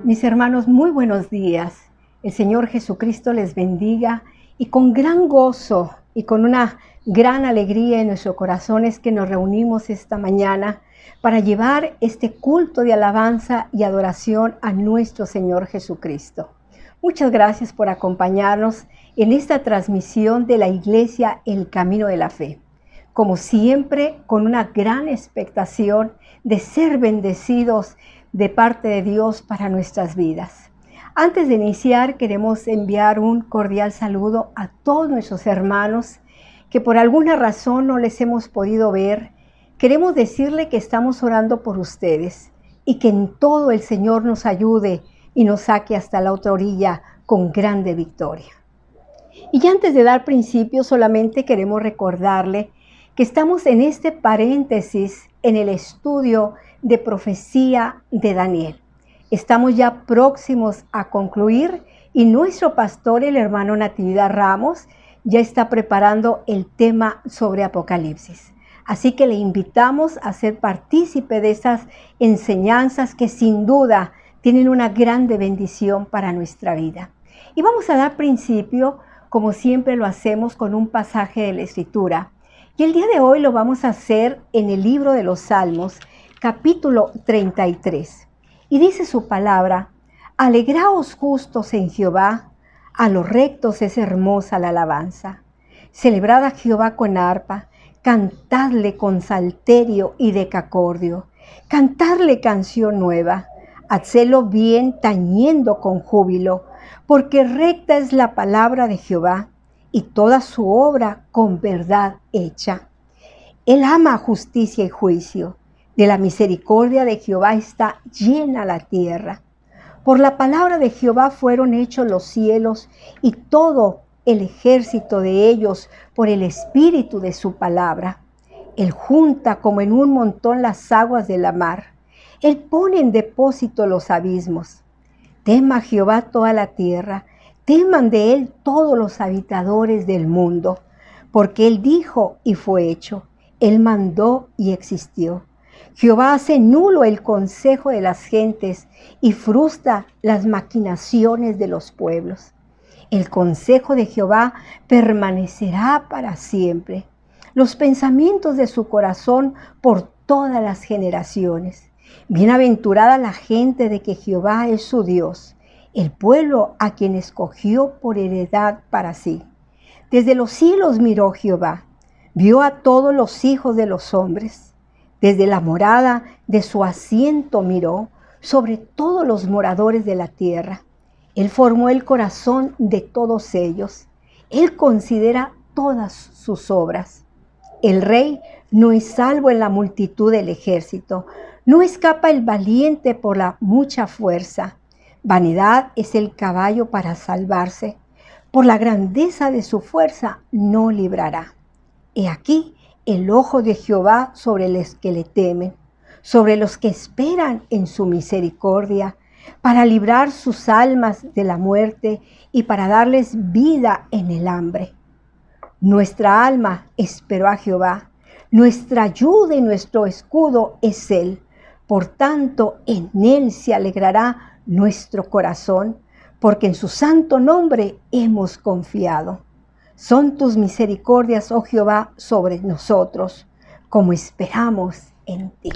Mis hermanos, muy buenos días. El Señor Jesucristo les bendiga y con gran gozo y con una gran alegría en nuestros corazones que nos reunimos esta mañana para llevar este culto de alabanza y adoración a nuestro Señor Jesucristo. Muchas gracias por acompañarnos en esta transmisión de la Iglesia El Camino de la Fe. Como siempre, con una gran expectación de ser bendecidos de parte de Dios para nuestras vidas. Antes de iniciar, queremos enviar un cordial saludo a todos nuestros hermanos que por alguna razón no les hemos podido ver. Queremos decirle que estamos orando por ustedes y que en todo el Señor nos ayude y nos saque hasta la otra orilla con grande victoria. Y antes de dar principio, solamente queremos recordarle que estamos en este paréntesis en el estudio de profecía de Daniel. Estamos ya próximos a concluir y nuestro pastor, el hermano Natividad Ramos, ya está preparando el tema sobre Apocalipsis. Así que le invitamos a ser partícipe de esas enseñanzas que sin duda tienen una grande bendición para nuestra vida. Y vamos a dar principio, como siempre lo hacemos, con un pasaje de la Escritura. Y el día de hoy lo vamos a hacer en el libro de los Salmos, capítulo 33. Y dice su palabra: alegraos justos en Jehová, a los rectos es hermosa la alabanza. Celebrad a Jehová con arpa, cantadle con salterio y decacordio, cantadle canción nueva, hacelo bien tañendo con júbilo, porque recta es la palabra de Jehová, y toda su obra con verdad hecha. Él ama justicia y juicio. De la misericordia de Jehová está llena la tierra. Por la palabra de Jehová fueron hechos los cielos y todo el ejército de ellos por el espíritu de su palabra. Él junta como en un montón las aguas de la mar. Él pone en depósito los abismos. Tema a Jehová toda la tierra. Teman de él todos los habitadores del mundo. Porque él dijo y fue hecho. Él mandó y existió. Jehová hace nulo el consejo de las gentes y frustra las maquinaciones de los pueblos. El consejo de Jehová permanecerá para siempre, los pensamientos de su corazón por todas las generaciones. Bienaventurada la gente de que Jehová es su Dios, el pueblo a quien escogió por heredad para sí. Desde los cielos miró Jehová, vio a todos los hijos de los hombres. Desde la morada de su asiento miró sobre todos los moradores de la tierra. Él formó el corazón de todos ellos. Él considera todas sus obras. El rey no es salvo en la multitud del ejército. No escapa el valiente por la mucha fuerza. Vanidad es el caballo para salvarse. Por la grandeza de su fuerza no librará. He aquí el ojo de Jehová sobre los que le temen, sobre los que esperan en su misericordia, para librar sus almas de la muerte y para darles vida en el hambre. Nuestra alma esperó a Jehová, nuestra ayuda y nuestro escudo es Él. Por tanto, en Él se alegrará nuestro corazón, porque en su santo nombre hemos confiado. Son tus misericordias, oh Jehová, sobre nosotros, como esperamos en ti.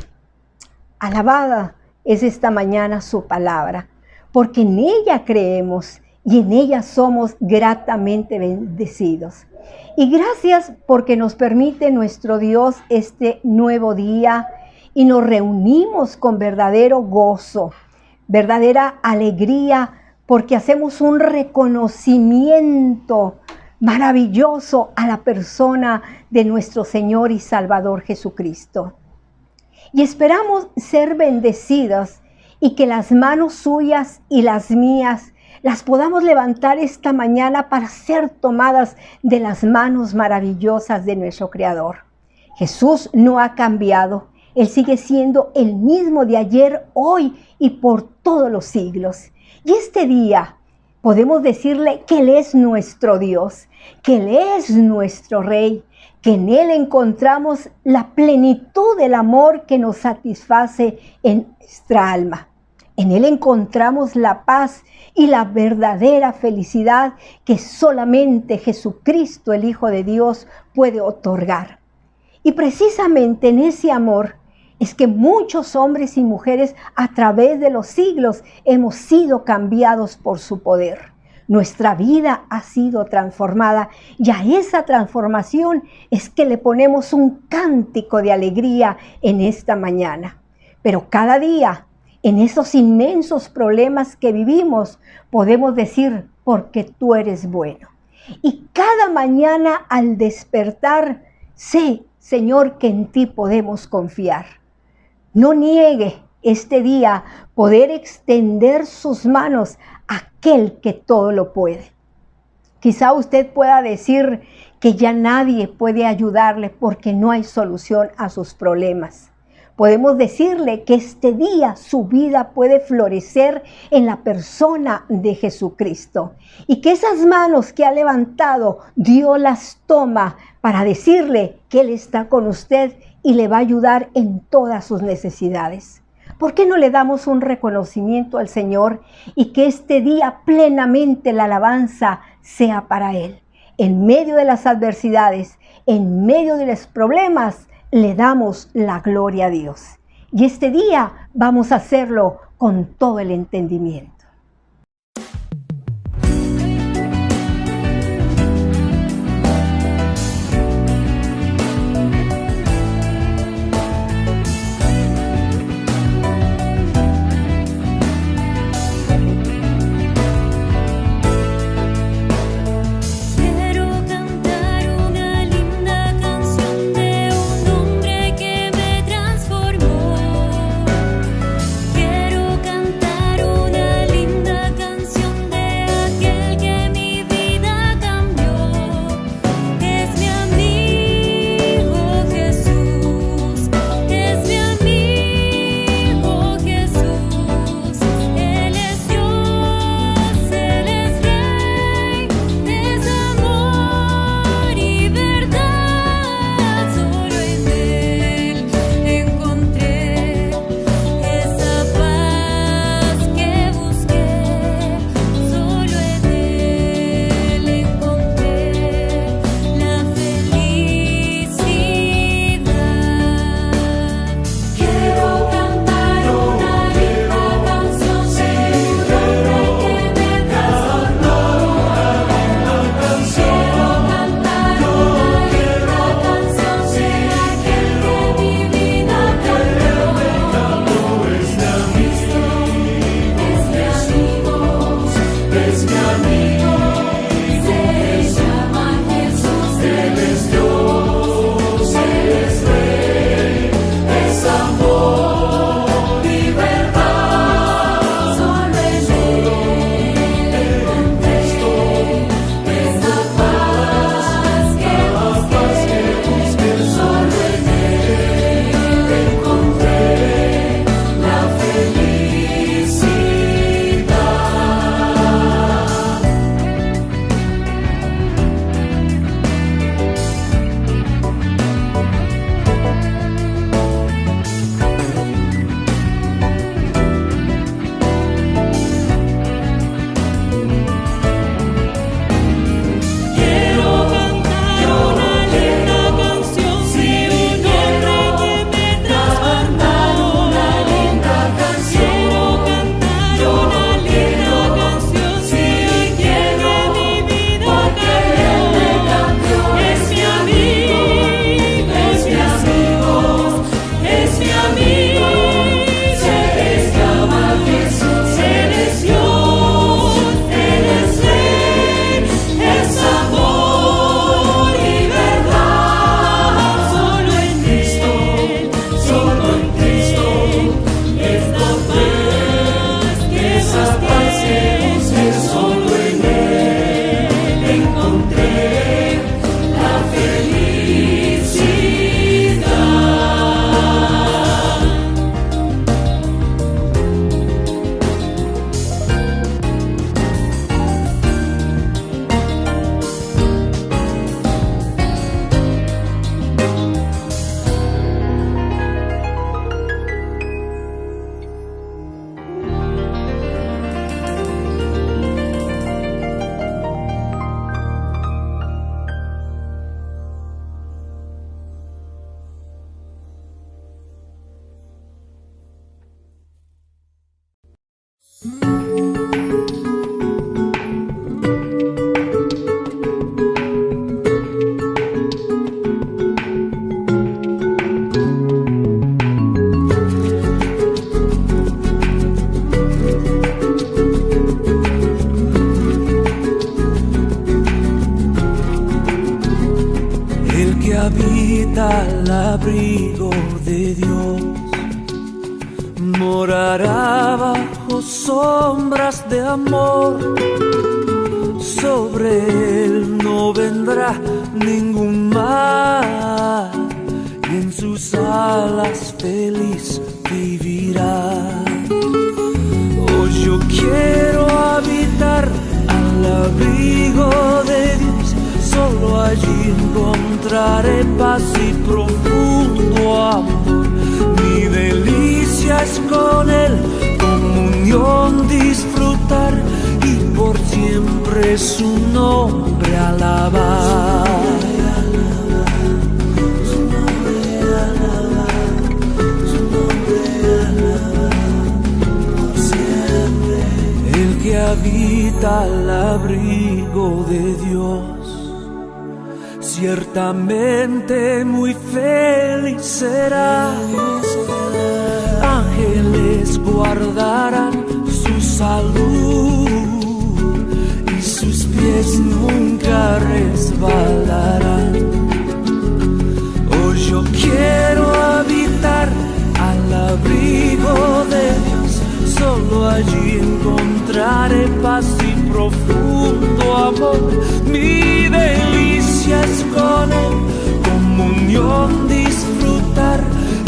Alabada es esta mañana su palabra, porque en ella creemos y en ella somos gratamente bendecidos. Y gracias porque nos permite nuestro Dios este nuevo día y nos reunimos con verdadero gozo, verdadera alegría, porque hacemos un reconocimiento maravilloso a la persona de nuestro Señor y Salvador Jesucristo. Y esperamos ser bendecidos y que las manos suyas y las mías las podamos levantar esta mañana para ser tomadas de las manos maravillosas de nuestro Creador. Jesús no ha cambiado. Él sigue siendo el mismo de ayer, hoy y por todos los siglos. Y este día podemos decirle que Él es nuestro Dios, que Él es nuestro Rey, que en Él encontramos la plenitud del amor que nos satisface en nuestra alma. En Él encontramos la paz y la verdadera felicidad que solamente Jesucristo, el Hijo de Dios, puede otorgar. Y precisamente en ese amor es que muchos hombres y mujeres a través de los siglos hemos sido cambiados por su poder. Nuestra vida ha sido transformada y a esa transformación es que le ponemos un cántico de alegría en esta mañana. Pero cada día, en esos inmensos problemas que vivimos, podemos decir, porque tú eres bueno. Y cada mañana al despertar, sé, Señor, que en ti podemos confiar. No niegue este día poder extender sus manos a aquel que todo lo puede. Quizá usted pueda decir que ya nadie puede ayudarle porque no hay solución a sus problemas. Podemos decirle que este día su vida puede florecer en la persona de Jesucristo y que esas manos que ha levantado, Dios las toma para decirle que Él está con usted y le va a ayudar en todas sus necesidades. ¿Por qué no le damos un reconocimiento al Señor y que este día plenamente la alabanza sea para Él? En medio de las adversidades, en medio de los problemas, le damos la gloria a Dios. Y este día vamos a hacerlo con todo el entendimiento. Quiero cantar una Habita al abrigo de Dios, morará bajo sombras de amor. Sobre él no vendrá ningún mal, y en sus alas feliz vivirá. Hoy yo quiero habitar al abrigo de Dios, solo allí encontraré paz y profundo amor. Mi delicia es con Él, comunión disfrutar y por siempre su nombre alabar. El que habita al abrigo de Dios ciertamente muy feliz será. Ángeles guardarán su salud y sus pies nunca resbalarán. Hoy yo quiero habitar al abrigo de Dios, solo allí encontraré paz y profundo amor. Mi delicia es con Él, comunión disfrutar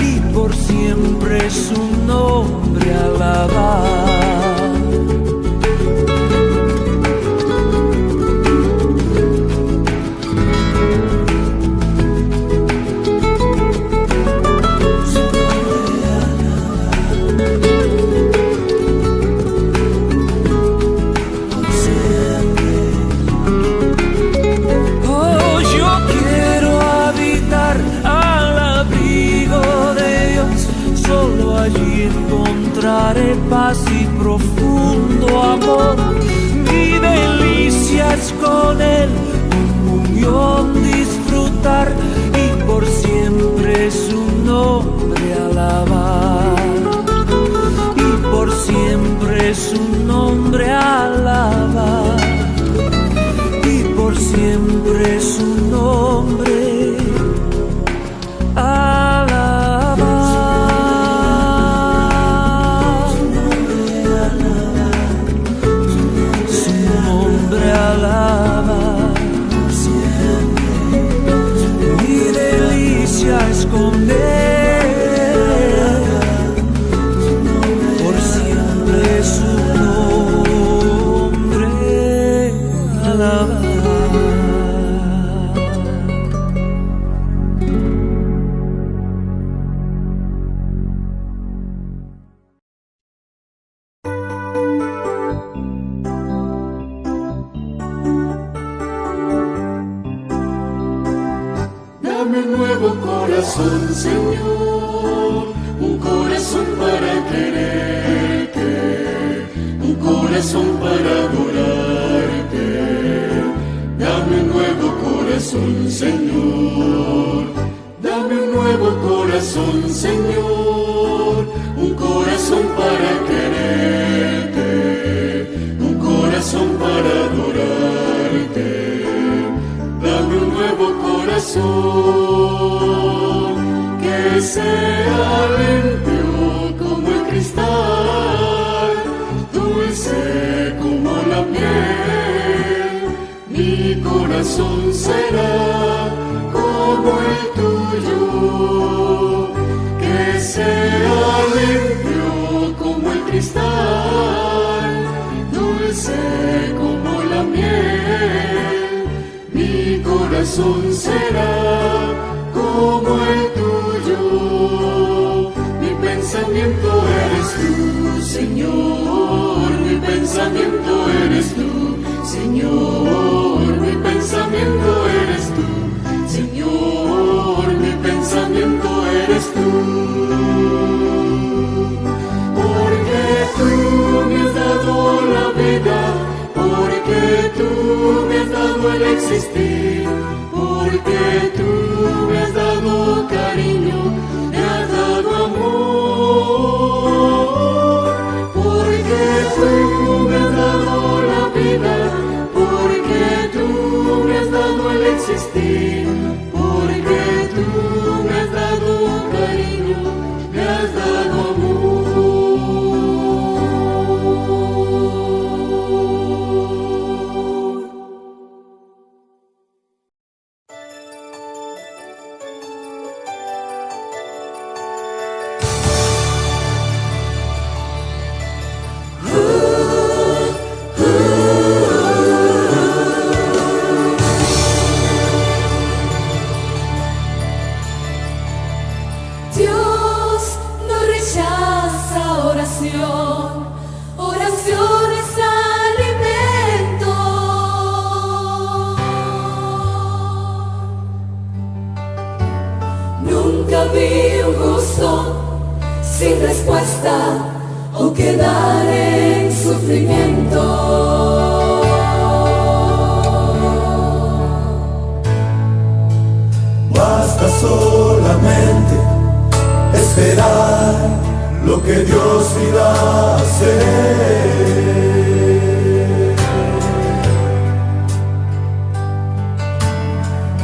y por siempre su nombre alabar. Allí encontraré paz y profundo amor. Mi delicia es con Él, comunión disfrutar y por siempre su nombre alabar. Y por siempre su nombre alabar. Y por siempre su nombre alabar. Mi delicia es con Él, por siempre su nombre alabar. Dame un nuevo corazón, Señor, un corazón para quererte, un corazón para adorarte. Dame un nuevo corazón, Señor, dame un nuevo corazón, Señor, un corazón para quererte, un corazón para adorarte. Dame un nuevo corazón que sea limpio como el cristal, dulce como la miel. Mi corazón será como el tuyo, que sea limpio como el cristal, dulce como la miel. Mi corazón será como el tuyo. Mi pensamiento eres tú, Señor. Mi pensamiento eres tú, Señor. Mi pensamiento eres tú, Señor. Mi pensamiento eres tú. Porque tú me has dado oración. Oración es alimento. Nunca vi un justo sin respuesta o quedar en sufrimiento. Basta solamente esperar lo que Dios irá a hacer.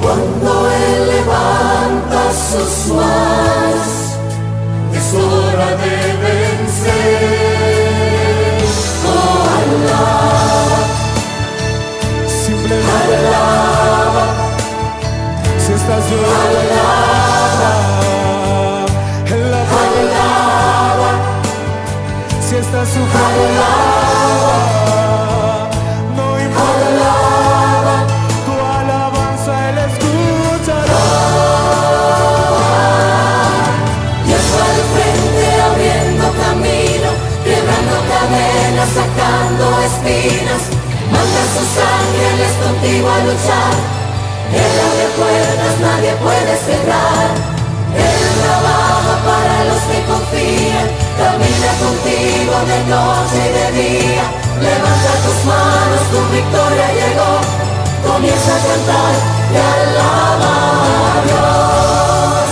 Cuando Él levanta sus manos, Es hora de vencer. oh alaba, Simplemente alaba, si estás llorando, alaba. En la alaba, si estás sufriendo, alaba. No importa, alaba. tu alabanza Él escuchará. Dios va al frente abriendo camino, quebrando cadenas, sacando espinas. Manda sus ángeles contigo a luchar. Él abre puertas, nadie puede cerrar. Él trabaja para los que confían. Camina contigo de noche y de día. Levanta tus manos, tu victoria llegó. Comienza a cantar y alaba a Dios.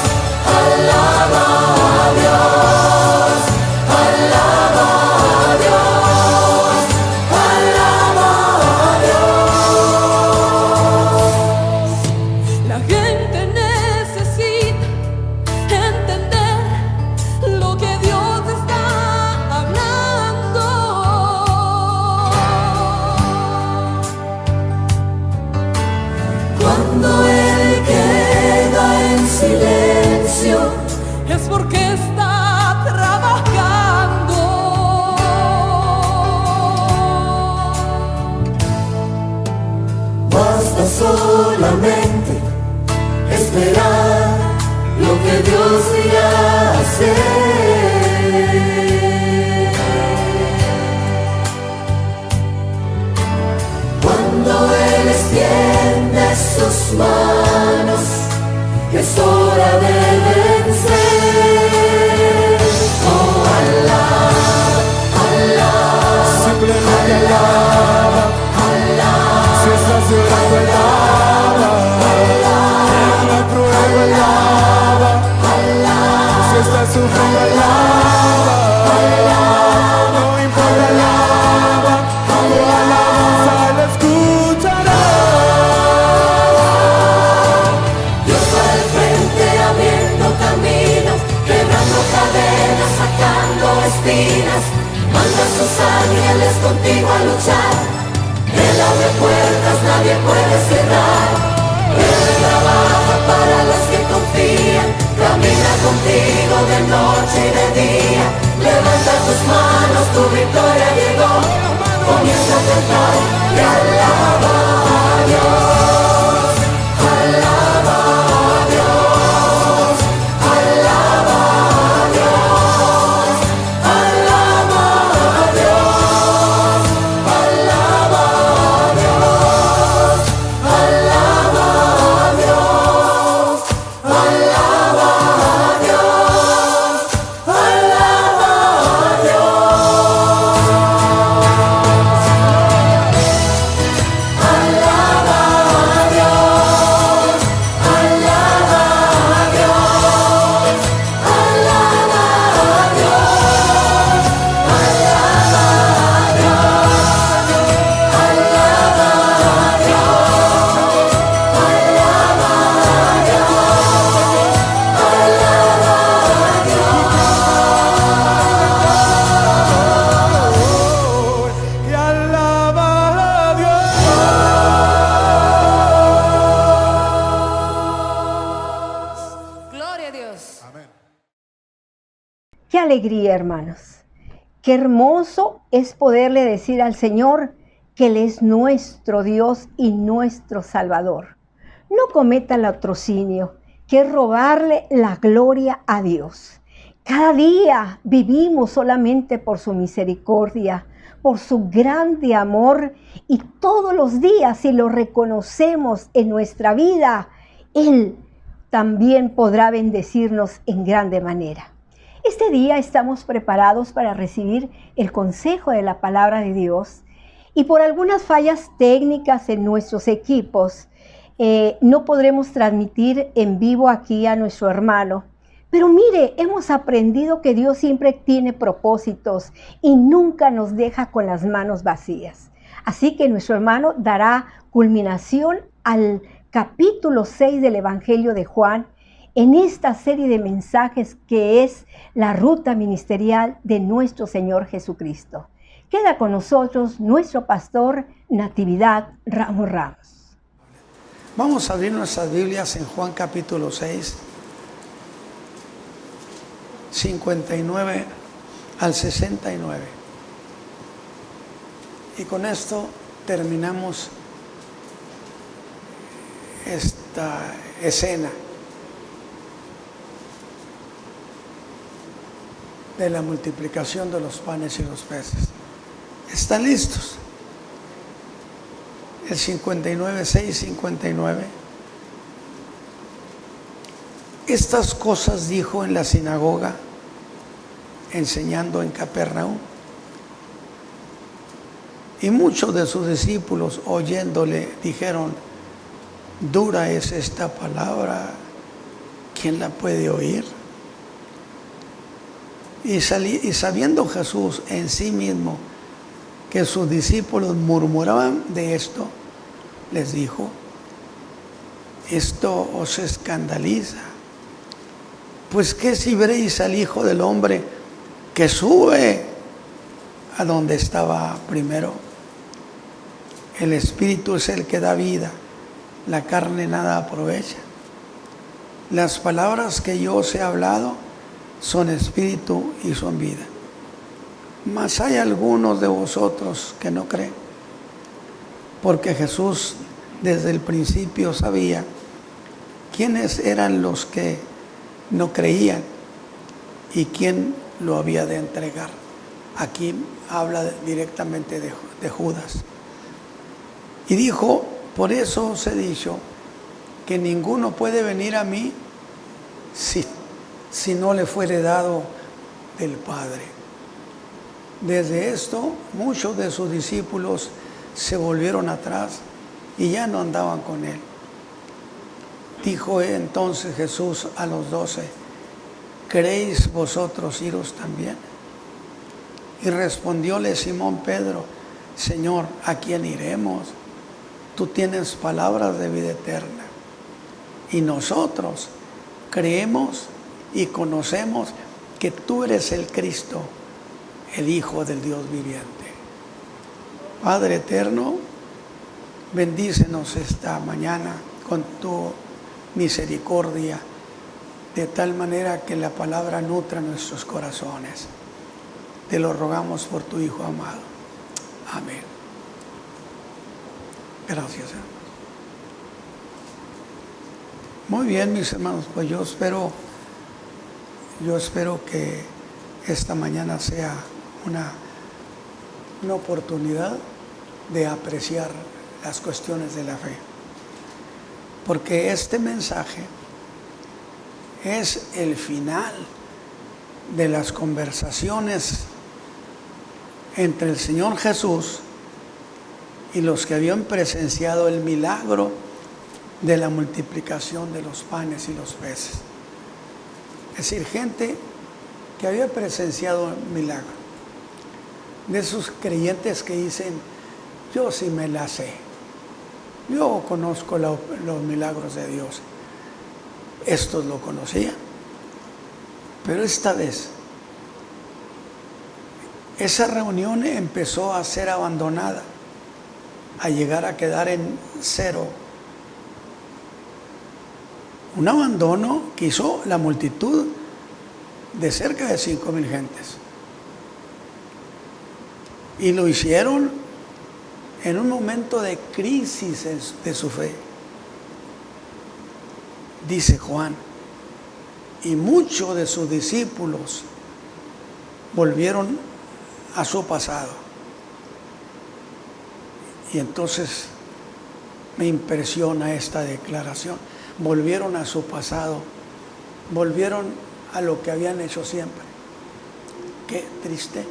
Alaba a Dios. Alaba a Dios. Alaba a Dios. La gente necesita entender lo que Dios está hablando. Cuando Él queda en silencio, es porque está trabajando. Basta solamente esperar lo que Dios irá a hacer. Cuando Él extiende sus manos, es hora de vencer. Oh, alaba, alaba, Simplemente alaba. Si estás llorando, alaba. En la prueba, alaba. Si estás sufriendo, alaba. No importa, alaba. Tu alabanza Él escuchará. Dios va al frente abriendo caminos, quebrando cadenas, sacando espinas. Manda sus ángeles contigo a luchar. Él abre puertas, nadie puede cerrar. Él trabaja para los que confían. Camina contigo de noche y de día. Levanta tus manos, tu victoria llegó. Comienza a cantar y alaba a Dios. Alaba a Dios. Alaba a Dios. Alaba a Dios. Alaba a Dios. Alaba a Dios. Alaba a Dios. Alaba a Y alaba a Dios. Gloria a Dios. Qué alegría, hermanos. Qué hermoso es poderle decir al Señor que Él es nuestro Dios y nuestro Salvador. No cometa el latrocinio, que es robarle la gloria a Dios. Cada día vivimos solamente por su misericordia, por su grande amor, y todos los días, si lo reconocemos en nuestra vida, Él también podrá bendecirnos en grande manera. Este día estamos preparados para recibir el consejo de la palabra de Dios, y por algunas fallas técnicas en nuestros equipos, no podremos transmitir en vivo aquí a nuestro hermano. Pero mire, hemos aprendido que Dios siempre tiene propósitos y nunca nos deja con las manos vacías. Así que nuestro hermano dará culminación al capítulo 6 del Evangelio de Juan en esta serie de mensajes que es la ruta ministerial de nuestro Señor Jesucristo. Queda con nosotros nuestro pastor Natividad Ramos Ramos. Vamos a abrir nuestras Biblias en Juan capítulo 6. 59 al 69. Y con esto terminamos esta escena de la multiplicación de los panes y los peces. ¿Están listos? El 59, 6, 59. Estas cosas dijo en la sinagoga, enseñando en Capernaum. Y muchos de sus discípulos, oyéndole, dijeron: dura es esta palabra, ¿quién la puede oír? Y sabiendo Jesús en sí mismo que sus discípulos murmuraban de esto, les dijo: esto os escandaliza. Pues qué si veréis al Hijo del Hombre que sube a donde estaba primero. El Espíritu es el que da vida, la carne nada aprovecha. Las palabras que yo os he hablado son espíritu y son vida. Mas hay algunos de vosotros que no creen, porque Jesús desde el principio sabía quiénes eran los que no creían y quién lo había de entregar. Aquí habla directamente de Judas. Y dijo: por eso os he dicho que ninguno puede venir a mí si no le fuere dado del Padre. Desde esto muchos de sus discípulos se volvieron atrás y ya no andaban con él. Dijo entonces Jesús a los 12: ¿queréis vosotros iros también? Y respondióle Simón Pedro: Señor, ¿a quién iremos? Tú tienes palabras de vida eterna, y nosotros creemos y conocemos que tú eres el Cristo, el Hijo del Dios viviente. Padre eterno, bendícenos esta mañana con tu misericordia, de tal manera que la palabra nutra nuestros corazones. Te lo rogamos por tu Hijo amado. Amén. Gracias, hermanos. Muy bien, mis hermanos, pues yo espero que esta mañana sea una oportunidad de apreciar las cuestiones de la fe. Porque este mensaje es el final de las conversaciones entre el Señor Jesús y los que habían presenciado el milagro de la multiplicación de los panes y los peces. Es decir, gente que había presenciado el milagro. De esos creyentes que dicen: yo sí me la sé, yo conozco los milagros de Dios. Estos lo conocían. Pero esta vez, esa reunión empezó a ser abandonada, a llegar a quedar en cero. Un abandono que hizo la multitud de cerca de 5,000 gentes. Y lo hicieron en un momento de crisis de su fe. Dice Juan: Y muchos de sus discípulos volvieron a su pasado. Y entonces me impresiona esta declaración. Volvieron a su pasado, volvieron a lo que habían hecho siempre. Qué triste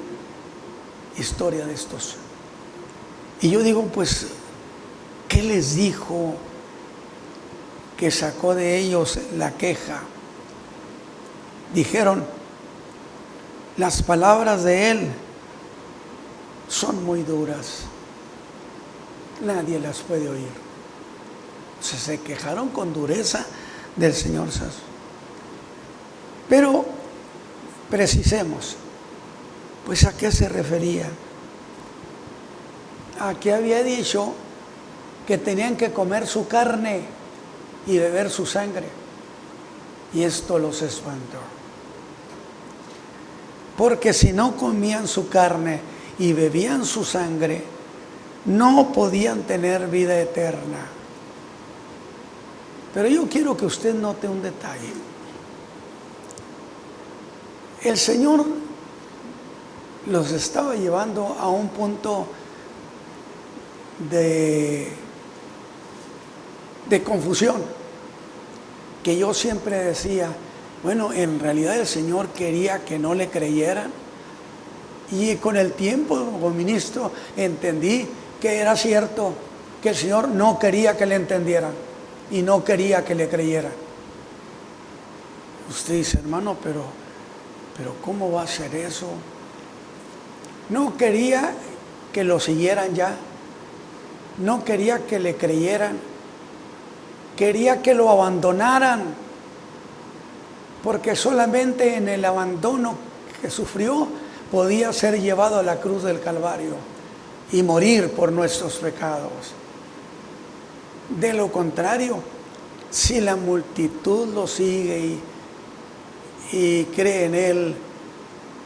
historia de estos. Y yo digo, pues, ¿qué les dijo que sacó de ellos la queja? Dijeron, las palabras de él son muy duras, nadie las puede oír. O sea, se quejaron con dureza del Señor Jesús. Pero precisemos, pues, ¿a qué se refería? A que había dicho que tenían que comer su carne y beber su sangre. Y esto los espantó. Porque si no comían su carne y bebían su sangre, no podían tener vida eterna. Pero yo quiero que usted note un detalle. El Señor los estaba llevando a un punto de confusión, que yo siempre decía, bueno, en realidad el Señor quería que no le creyeran, y con el tiempo, como ministro, entendí que era cierto, que el Señor no quería que le entendieran y no quería que le creyeran. Usted dice, hermano, pero ¿cómo va a ser eso? No quería que lo siguieran ya, no quería que le creyeran, quería que lo abandonaran, porque solamente en el abandono que sufrió podía ser llevado a la cruz del Calvario y morir por nuestros pecados. De lo contrario, si la multitud lo sigue y cree en Él,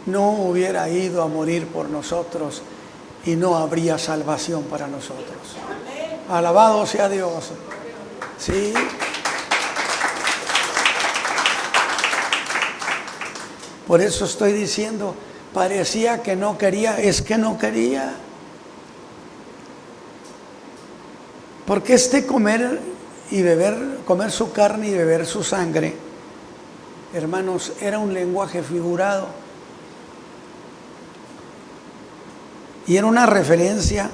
no hubiera ido a morir por nosotros y no habría salvación para nosotros. Alabado sea Dios. Sí. Por eso estoy diciendo, parecía que no quería, es que no quería. Porque comer su carne y beber su sangre, hermanos, era un lenguaje figurado. Y era una referencia,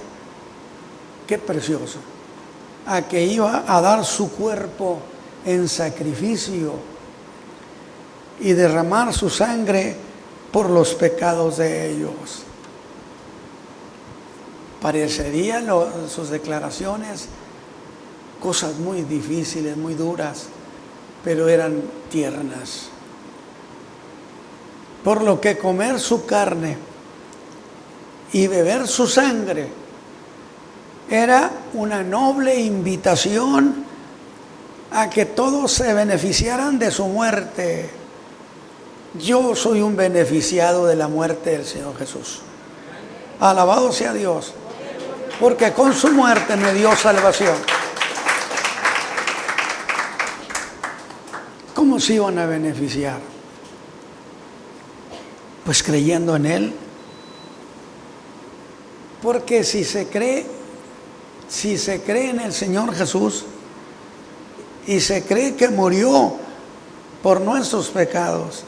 qué precioso, a que iba a dar su cuerpo en sacrificio y derramar su sangre por los pecados de ellos. Parecerían sus declaraciones cosas muy difíciles, muy duras, pero eran tiernas. Por lo que comer su carne y beber su sangre era una noble invitación a que todos se beneficiaran de su muerte. Yo soy un beneficiado de la muerte del Señor Jesús. Alabado sea Dios, porque con su muerte me dio salvación. ¿Cómo se iban a beneficiar? Pues creyendo en Él. Porque si se cree en el Señor Jesús y se cree que murió por nuestros pecados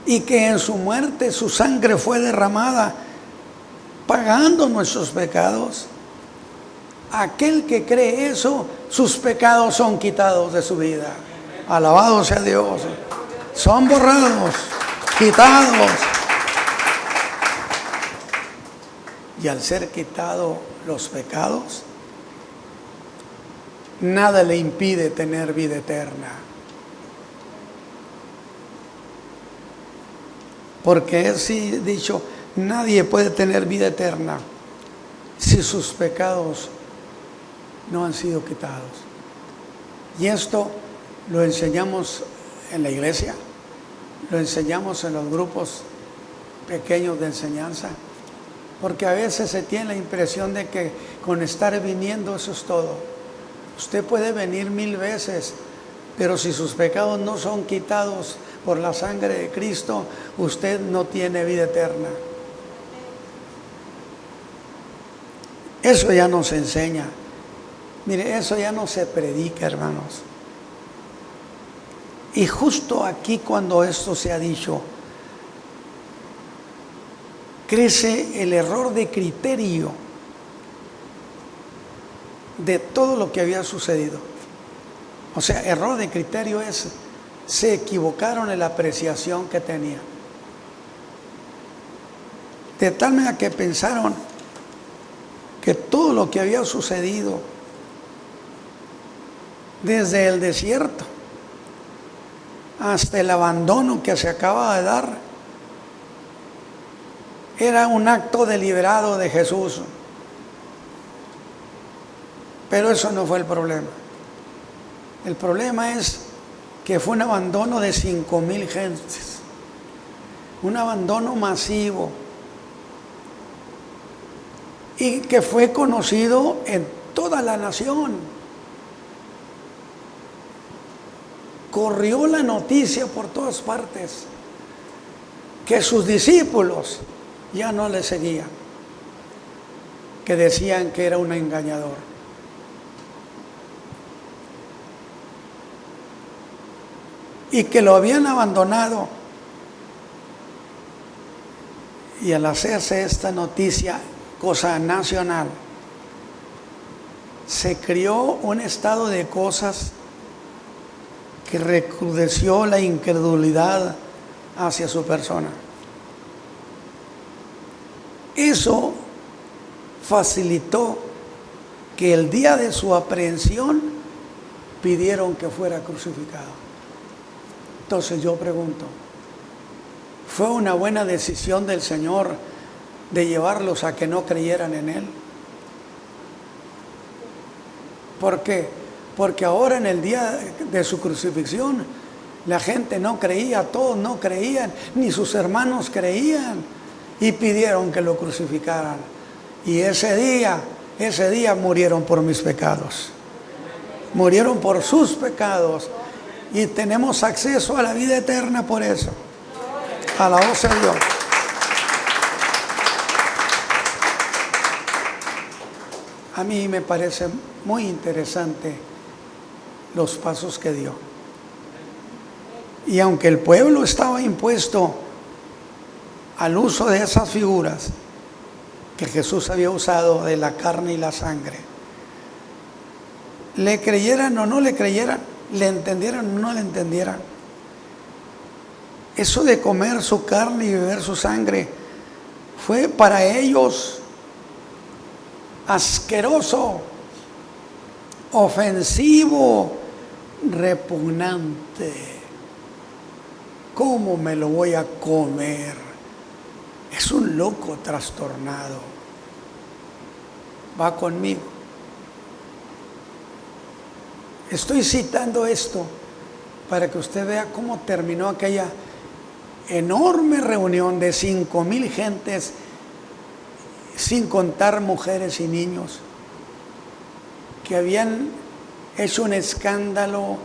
y que en su muerte su sangre fue derramada pagando nuestros pecados, aquel que cree eso, sus pecados son quitados de su vida. Alabado sea Dios. Son borrados, quitados. Y al ser quitados los pecados, nada le impide tener vida eterna. Porque es dicho, nadie puede tener vida eterna si sus pecados no han sido quitados. Y esto lo enseñamos en la iglesia, lo enseñamos en los grupos pequeños de enseñanza, porque a veces se tiene la impresión de que con estar viniendo eso es todo. Usted puede venir 1000 veces, Pero si sus pecados no son quitados por la sangre de Cristo, usted no tiene vida eterna. Eso ya no se enseña. Mire, eso ya no se predica, hermanos. Y justo aquí, cuando esto se ha dicho, crece el error de criterio de todo lo que había sucedido. O sea, error de criterio es, se equivocaron en la apreciación que tenían. De tal manera que pensaron que todo lo que había sucedido desde el desierto hasta el abandono que se acaba de dar era un acto deliberado de Jesús. Pero eso no fue el problema. El problema es que fue un abandono de 5,000 gentes, un abandono masivo, y que fue conocido en toda la nación. Corrió la noticia por todas partes que sus discípulos ya no le seguían, que decían que era un engañador. Y que lo habían abandonado. Y al hacerse esta noticia cosa nacional, se creó un estado de cosas que recrudeció la incredulidad hacia su persona. Eso facilitó que el día de su aprehensión pidieron que fuera crucificado. Entonces yo pregunto, ¿fue una buena decisión del Señor de llevarlos a que no creyeran en Él? ¿Por qué? Porque ahora en el día de su crucifixión la gente no creía, todos no creían, ni sus hermanos creían, y pidieron que lo crucificaran. Y ese día murieron por mis pecados, murieron por sus pecados, y tenemos acceso a la vida eterna por eso. Alabado sea Dios. A mí me parece muy interesante los pasos que dio. Y aunque el pueblo estaba impuesto al uso de esas figuras que Jesús había usado, de la carne y la sangre, le creyeran o no le creyeran, le entendieran o no le entendieran, eso de comer su carne y beber su sangre fue para ellos asqueroso, ofensivo, repugnante. ¿Cómo me lo voy a comer? Es un loco trastornado. Va conmigo. Estoy citando esto para que usted vea cómo terminó aquella enorme reunión de 5,000 gentes, sin contar mujeres y niños, que habían hecho un escándalo.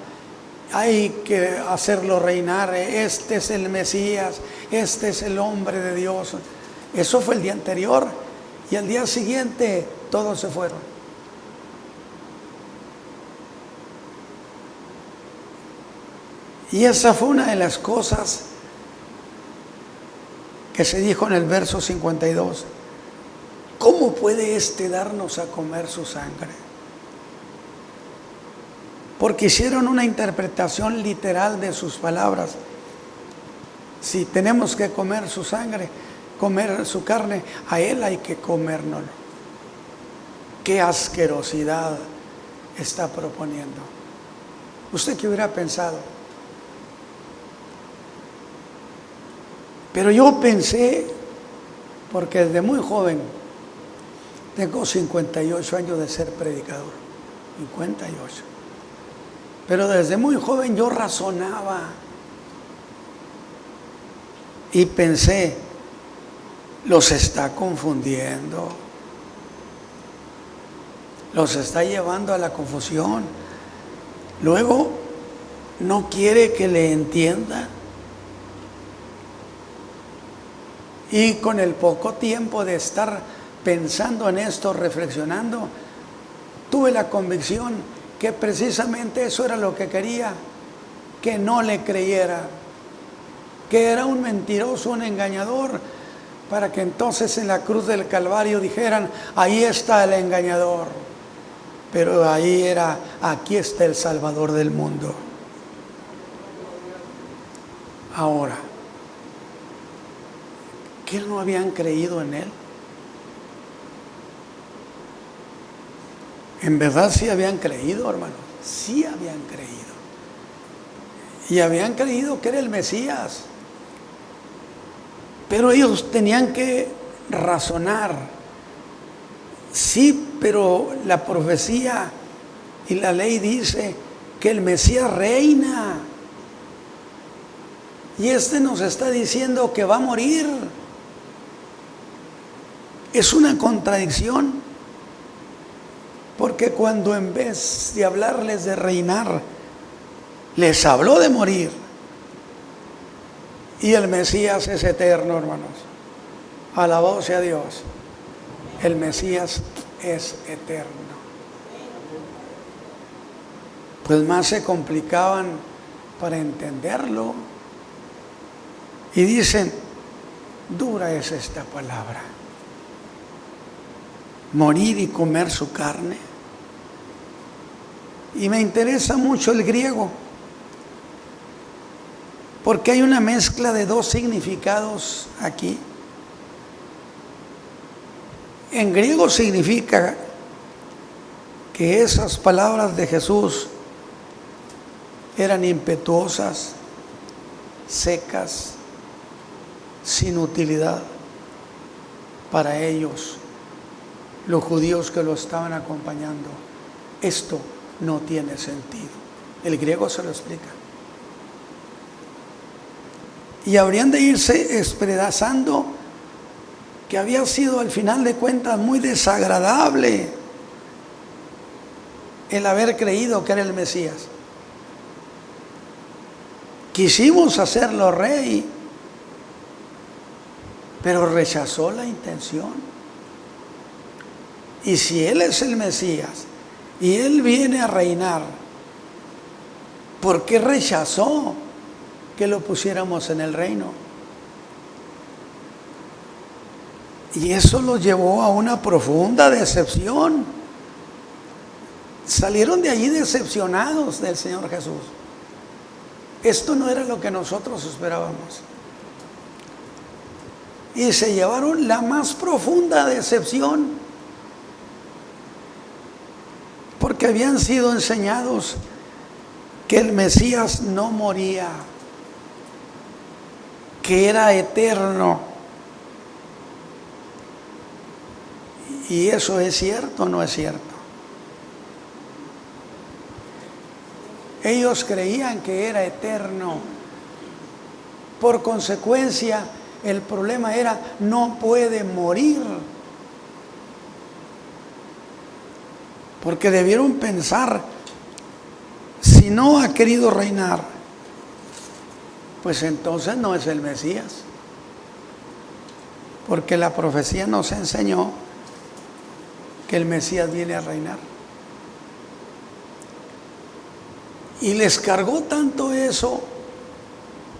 Hay que hacerlo reinar, este es el Mesías, este es el hombre de Dios. Eso fue el día anterior, y al día siguiente todos se fueron. Y esa fue una de las cosas que se dijo en el verso 52. ¿Cómo puede éste darnos a comer su sangre? Porque hicieron una interpretación literal de sus palabras. Si tenemos que comer su sangre, comer su carne, a Él hay que comérnoslo. ¿Qué asquerosidad está proponiendo? ¿Usted qué hubiera pensado? Pero yo pensé, porque desde muy joven, tengo 58 años de ser predicador, 58. Pero desde muy joven yo razonaba y pensé, los está confundiendo, los está llevando a la confusión. Luego no quiere que le entiendan. Y con el poco tiempo de estar pensando en esto, reflexionando, tuve la convicción que precisamente eso era lo que quería, que no le creyera, que era un mentiroso, un engañador, para que entonces en la cruz del Calvario dijeran, ahí está el engañador, pero ahí era, aquí está el Salvador del mundo. Ahora, ¿qué no habían creído en él? En verdad sí habían creído, hermano, sí habían creído. Y habían creído que era el Mesías. Pero ellos tenían que razonar. Sí, pero la profecía y la ley dice que el Mesías reina. Y este nos está diciendo que va a morir. Es una contradicción. Porque cuando en vez de hablarles de reinar, les habló de morir. Y el Mesías es eterno, hermanos. Alabado sea Dios. El Mesías es eterno. Pues más se complicaban para entenderlo. Y dicen, dura es esta palabra. Morir y comer su carne. Y me interesa mucho el griego, porque hay una mezcla de dos significados aquí. En griego significa que esas palabras de Jesús eran impetuosas, secas, sin utilidad para ellos, los judíos que lo estaban acompañando. Esto no tiene sentido. El griego se lo explica. Y habrían de irse expresando que había sido al final de cuentas muy desagradable el haber creído que era el Mesías. Quisimos hacerlo rey, pero rechazó la intención. Y si Él es el Mesías y Él viene a reinar, ¿por qué rechazó que lo pusiéramos en el reino? Y eso los llevó a una profunda decepción. Salieron de allí decepcionados del Señor Jesús. Esto no era lo que nosotros esperábamos. Y se llevaron la más profunda decepción, porque habían sido enseñados que el Mesías no moría, que era eterno. ¿Y eso es cierto o no es cierto? Ellos creían que era eterno. Por consecuencia, el problema era, no puede morir. Porque debieron pensar, si no ha querido reinar, pues entonces no es el Mesías. Porque la profecía nos enseñó que el Mesías viene a reinar. Y les cargó tanto eso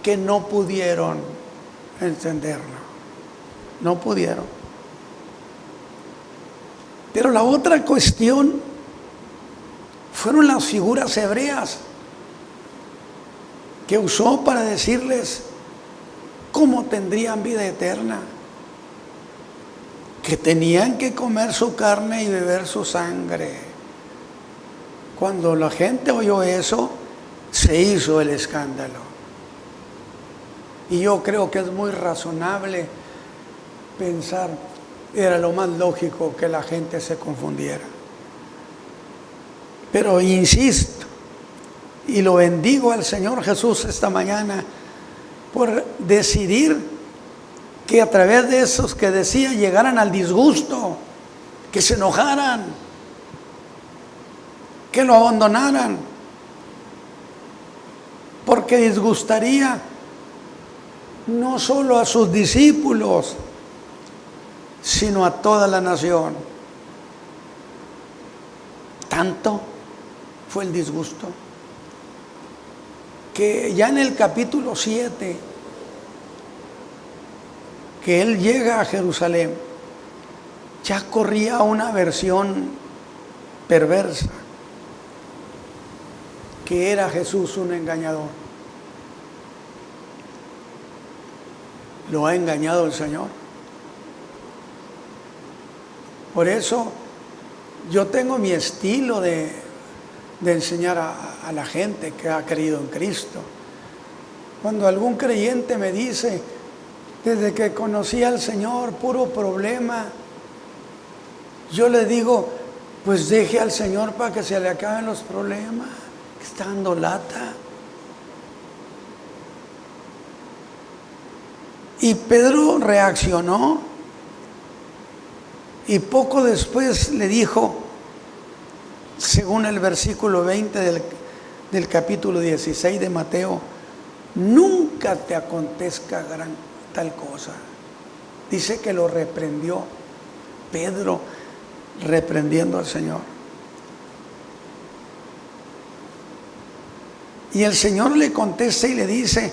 que no pudieron entenderlo. No pudieron. Pero la otra cuestión fueron las figuras hebreas que usó para decirles cómo tendrían vida eterna. Que tenían que comer su carne y beber su sangre. Cuando la gente oyó eso, se hizo el escándalo. Y yo creo que es muy razonable pensar, era lo más lógico que la gente se confundiera. Pero insisto, y lo bendigo al Señor Jesús esta mañana, por decidir que a través de esos que decía llegaran al disgusto, que se enojaran, que lo abandonaran. porque disgustaría no solo a sus discípulos, sino a toda la nación. Tanto fue el disgusto que ya en el capítulo 7, que él llega a Jerusalén, ya corría una versión perversa, que era Jesús un engañador. Lo ha engañado el Señor. Por eso yo tengo mi estilo de enseñar a la gente que ha creído en Cristo. Cuando algún creyente me dice, desde que conocí al Señor, puro problema, yo le digo, pues deje al Señor para que se le acaben los problemas, que está dando lata. Y Pedro reaccionó y poco después le dijo, según el versículo 20 del capítulo 16 de Mateo, nunca te acontezca tal cosa. Dice que lo reprendió Pedro, reprendiendo al Señor. Y el Señor le contesta y le dice,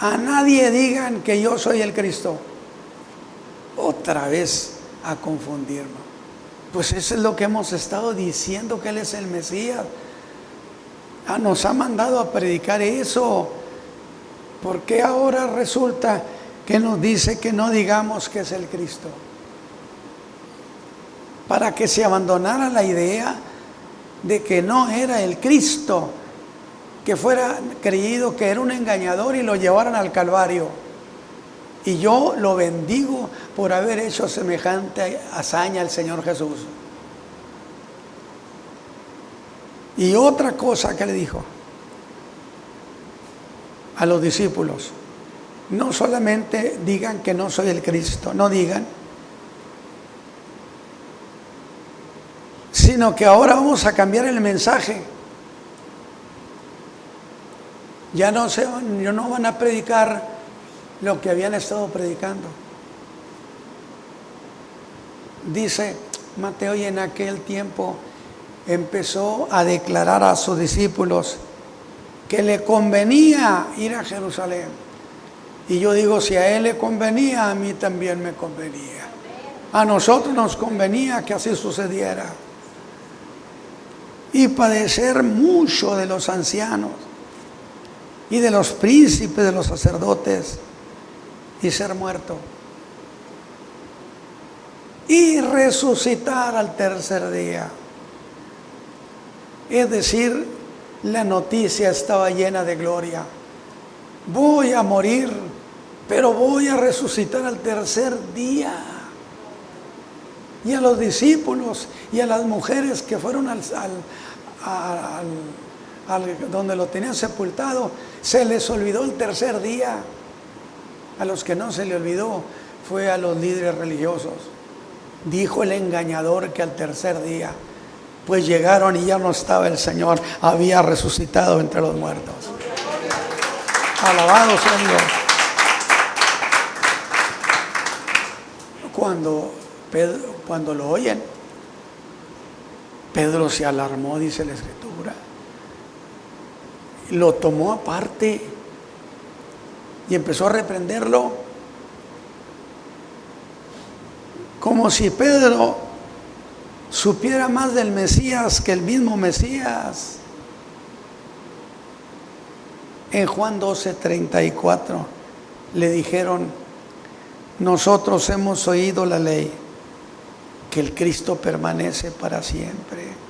a nadie digan que yo soy el Cristo. Otra vez a confundirnos. Pues eso es lo que hemos estado diciendo, que Él es el Mesías. Nos ha mandado a predicar eso. ¿Por qué ahora resulta que nos dice que no digamos que es el Cristo? Para que se abandonara la idea de que no era el Cristo, que fuera creído que era un engañador y lo llevaran al Calvario. Y yo lo bendigo por haber hecho semejante hazaña al Señor Jesús. Y otra cosa que le dijo a los discípulos, no solamente digan que no soy el Cristo, no digan, sino que ahora vamos a cambiar el mensaje. Ya no van a predicar lo que habían estado predicando. Dice Mateo, y en aquel tiempo empezó a declarar a sus discípulos que le convenía ir a Jerusalén. Y yo digo, si a él le convenía, a mí también me convenía. A nosotros nos convenía que así sucediera. Y padecer mucho de los ancianos y de los príncipes de los sacerdotes, y ser muerto, y resucitar al tercer día. Es decir, la noticia estaba llena de gloria. Voy a morir, pero voy a resucitar al tercer día. Y a los discípulos y a las mujeres que fueron donde lo tenían sepultado, se les olvidó el tercer día. A los que no se le olvidó fue a los líderes religiosos. Dijo el engañador que al tercer día, pues llegaron y ya no estaba el Señor, había resucitado entre los muertos. Alabado sea Dios. Cuando lo oyen, Pedro se alarmó, dice la Escritura. Lo tomó aparte y empezó a reprenderlo, como si Pedro supiera más del Mesías que el mismo Mesías. En Juan 12:34 le dijeron, nosotros hemos oído la ley, que el Cristo permanece para siempre.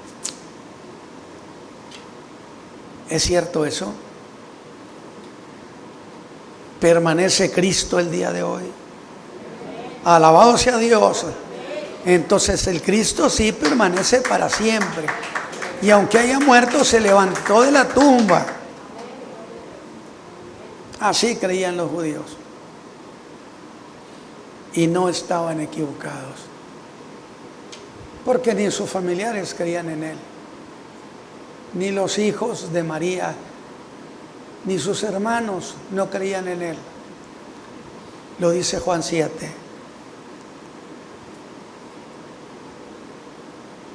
¿Es cierto eso? ¿Permanece Cristo el día de hoy? Alabado sea Dios. Entonces el Cristo sí permanece para siempre. Y aunque haya muerto, se levantó de la tumba. Así creían los judíos. Y no estaban equivocados. Porque ni sus familiares creían en Él. Ni los hijos de María ni sus hermanos no creían en él. Lo dice Juan 7.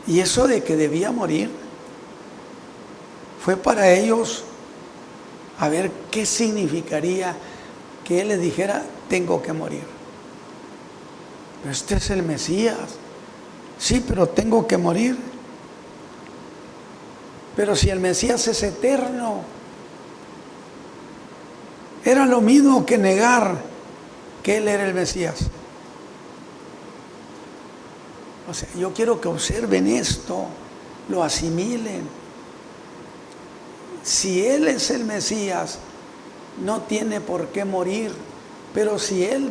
Y eso de que debía morir fue para ellos a ver qué significaría que él les dijera: tengo que morir. Pero este es el Mesías. Sí, pero tengo que morir. Pero si el Mesías es eterno, era lo mismo que negar que él era el Mesías. O sea, yo quiero que observen esto, lo asimilen. Si él es el Mesías, no tiene por qué morir. Pero si él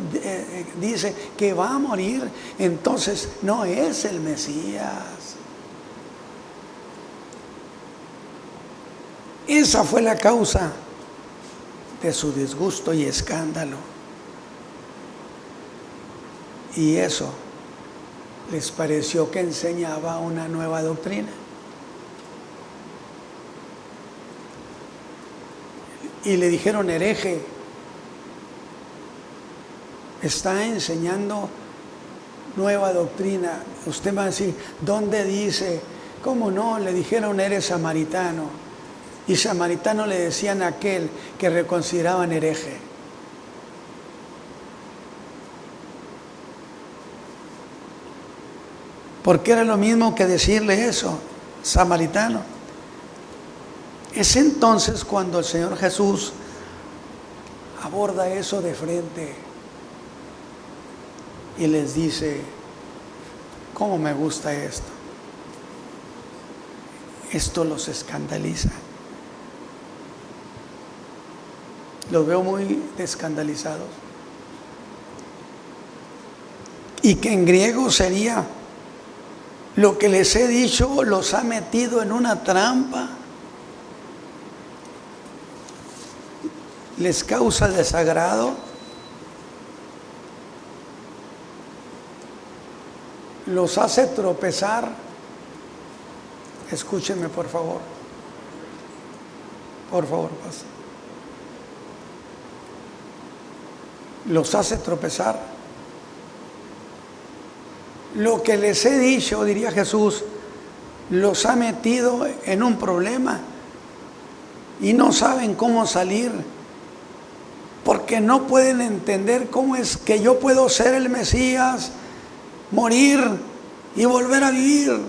dice que va a morir, entonces no es el Mesías. Esa fue la causa de su disgusto y escándalo. Y eso les pareció que enseñaba una nueva doctrina. Y le dijeron: hereje, está enseñando nueva doctrina. Usted va a decir: ¿dónde dice? ¿Cómo no? Le dijeron: eres samaritano. Y samaritano le decían a aquel que reconsideraban hereje. Porque era lo mismo que decirle eso, samaritano. Es entonces cuando el Señor Jesús aborda eso de frente y les dice: ¿cómo me gusta esto? Esto los escandaliza. Los veo muy escandalizados. Y que en griego sería: lo que les he dicho los ha metido en una trampa. Les causa desagrado. Los hace tropezar. Escúchenme, por favor. Por favor, pasa. Los hace tropezar. Lo que les he dicho, diría Jesús, los ha metido en un problema y no saben cómo salir, porque no pueden entender cómo es que yo puedo ser el Mesías, morir y volver a vivir.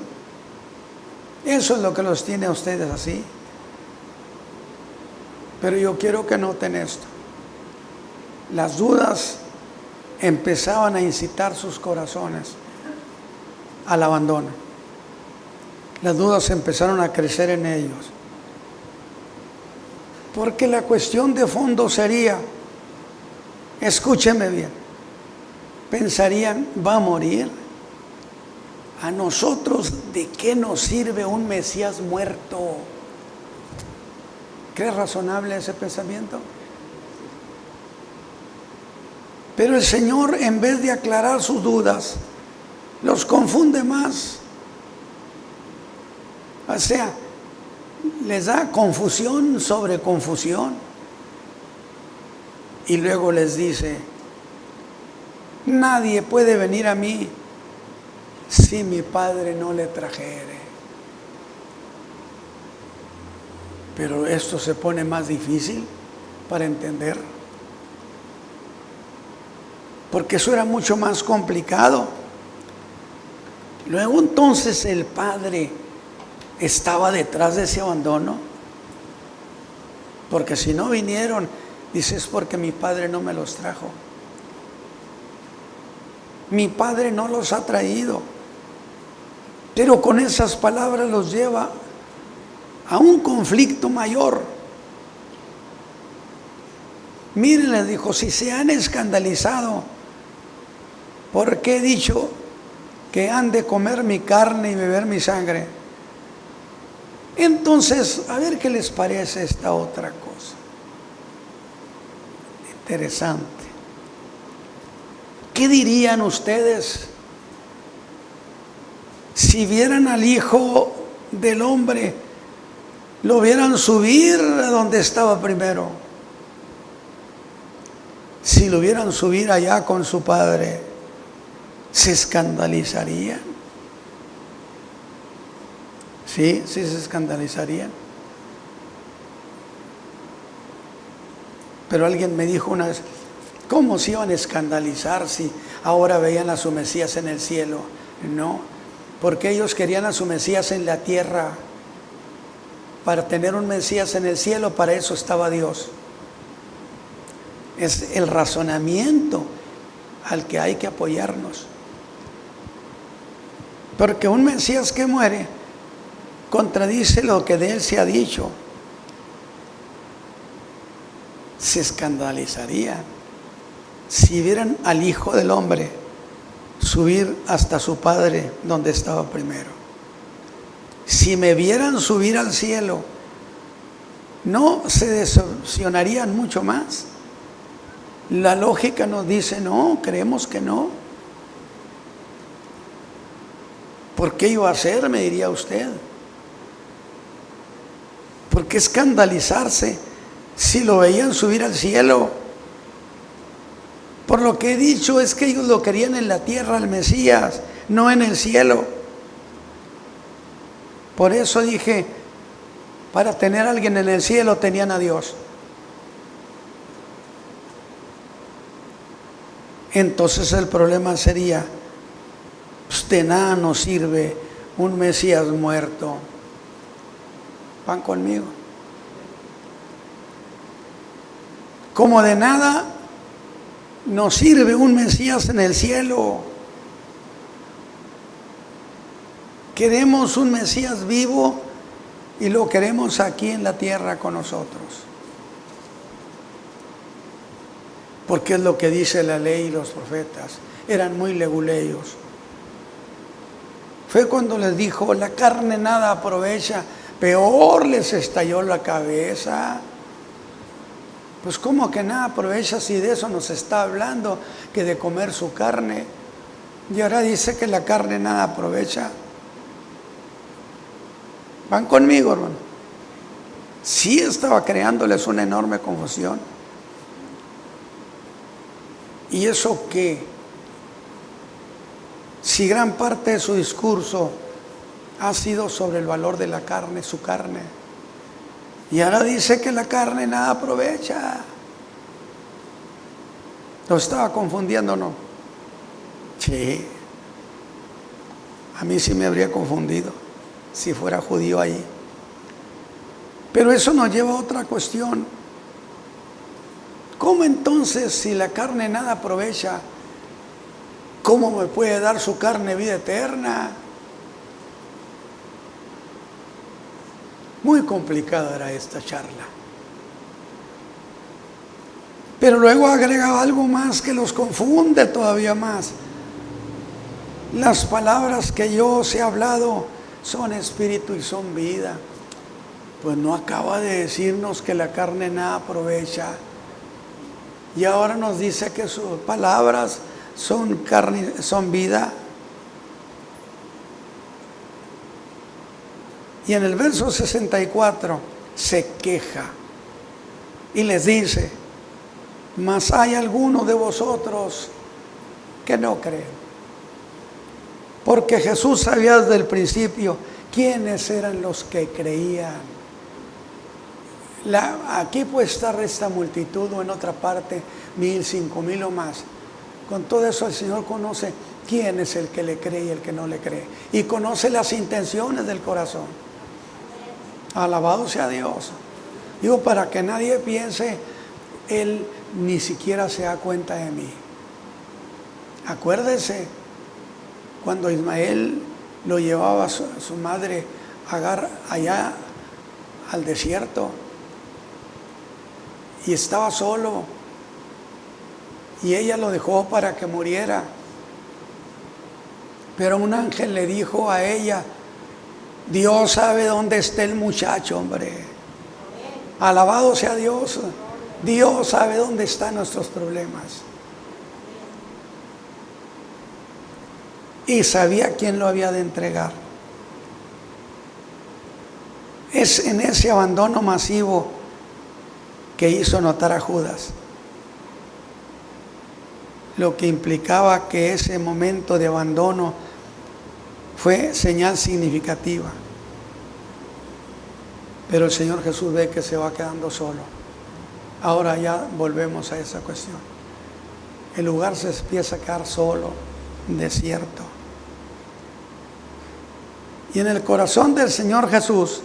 Eso es lo que los tiene a ustedes así. Pero yo quiero que noten esto. Las dudas empezaban a incitar sus corazones al abandono. Las dudas empezaron a crecer en ellos. Porque la cuestión de fondo sería, escúcheme bien, pensarían: ¿va a morir? ¿A nosotros de qué nos sirve un Mesías muerto? ¿Cree razonable ese pensamiento? Pero el Señor, en vez de aclarar sus dudas, los confunde más. O sea, les da confusión sobre confusión. Y luego les dice: nadie puede venir a mí si mi Padre no le trajere. Pero esto se pone más difícil para entender, porque eso era mucho más complicado. Luego entonces el Padre estaba detrás de ese abandono, porque si no vinieron, dice, es porque mi Padre no me los trajo. Mi Padre no los ha traído. Pero con esas palabras los lleva a un conflicto mayor. Miren, les dijo, si se han escandalizado porque he dicho que han de comer mi carne y beber mi sangre, entonces a ver qué les parece esta otra cosa interesante. ¿Qué dirían ustedes si vieran al Hijo del Hombre lo vieran subir a donde estaba primero. Si lo vieran subir allá con su padre, se escandalizarían. Sí, sí se escandalizarían. Pero alguien me dijo una vez, ¿cómo se iban a escandalizar si ahora veían a su Mesías en el cielo? No, porque ellos querían a su Mesías en la tierra. Para tener un Mesías en el cielo, para eso estaba Dios. Es el razonamiento al que hay que apoyarnos. Porque un Mesías que muere contradice lo que de él se ha dicho. Se escandalizaría si vieran al Hijo del Hombre subir hasta su Padre donde estaba primero. Si me vieran subir al cielo, ¿no se decepcionarían mucho más? La lógica nos dice, no, creemos que no. ¿Por qué iba a ser? Me diría usted. ¿Por qué escandalizarse si lo veían subir al cielo? Por lo que he dicho, es que ellos lo querían en la tierra, al Mesías, no en el cielo. Por eso dije, para tener a alguien en el cielo tenían a Dios. Entonces el problema sería, pues de nada nos sirve un Mesías muerto. ¿Van conmigo? Como de nada nos sirve un Mesías en el cielo. Queremos un Mesías vivo y lo queremos aquí en la tierra con nosotros. Porque es lo que dice la ley y los profetas. Eran muy leguleyos. Fue cuando les dijo, la carne nada aprovecha, peor les estalló la cabeza. Pues ¿cómo que nada aprovecha si de eso nos está hablando, que de comer su carne? Y ahora dice que la carne nada aprovecha. ¿Van conmigo, hermano? Sí estaba creándoles una enorme confusión. ¿Y eso qué? Si gran parte de su discurso ha sido sobre el valor de la carne, su carne. Y ahora dice que la carne nada aprovecha. ¿Lo estaba confundiendo o no? Sí. A mí sí me habría confundido si fuera judío ahí. Pero eso nos lleva a otra cuestión. ¿Cómo entonces, si la carne nada aprovecha, cómo me puede dar su carne vida eterna? Muy complicada era esta charla. Pero luego agrega algo más que los confunde todavía más. Las palabras que yo os he hablado son espíritu y son vida. Pues no acaba de decirnos que la carne nada aprovecha. Y ahora nos dice que sus palabras son carne, son vida. Y en el verso 64 se queja y les dice, mas hay algunos de vosotros que no creen. Porque Jesús sabía desde el principio quiénes eran los que creían. Aquí puede estar esta multitud o en otra parte 1,000, 5,000 o más. Con todo eso el Señor conoce quién es el que le cree y el que no le cree. Y conoce las intenciones del corazón. Alabado sea Dios. Digo, para que nadie piense, Él ni siquiera se da cuenta de mí. Acuérdese, cuando Ismael lo llevaba a su madre Agar allá al desierto. Y estaba solo. Y ella lo dejó para que muriera. Pero un ángel le dijo a ella, Dios sabe dónde está el muchacho, hombre. Alabado sea Dios. Dios sabe dónde están nuestros problemas. Y sabía quién lo había de entregar. Es en ese abandono masivo que hizo notar a Judas, lo que implicaba que ese momento de abandono fue señal significativa. Pero el Señor Jesús ve que se va quedando solo. Ahora ya volvemos a esa cuestión. El lugar se empieza a quedar solo, desierto. Y en el corazón del Señor Jesús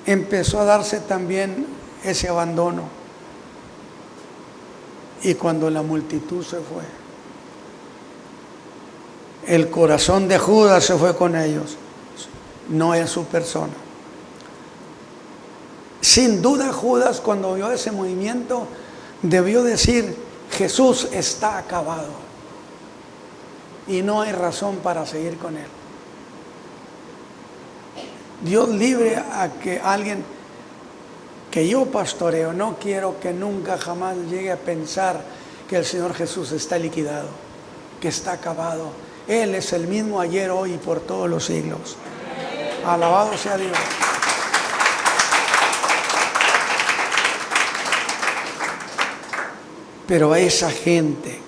empezó a darse también ese abandono. Y cuando la multitud se fue, el corazón de Judas se fue con ellos, no es su persona. Sin duda Judas, cuando vio ese movimiento, debió decir: Jesús está acabado y no hay razón para seguir con él. Dios libre a que alguien que yo pastoreo, no quiero que nunca jamás llegue a pensar que el Señor Jesús está liquidado, que está acabado. Él es el mismo ayer, hoy y por todos los siglos. Alabado sea Dios. Pero a esa gente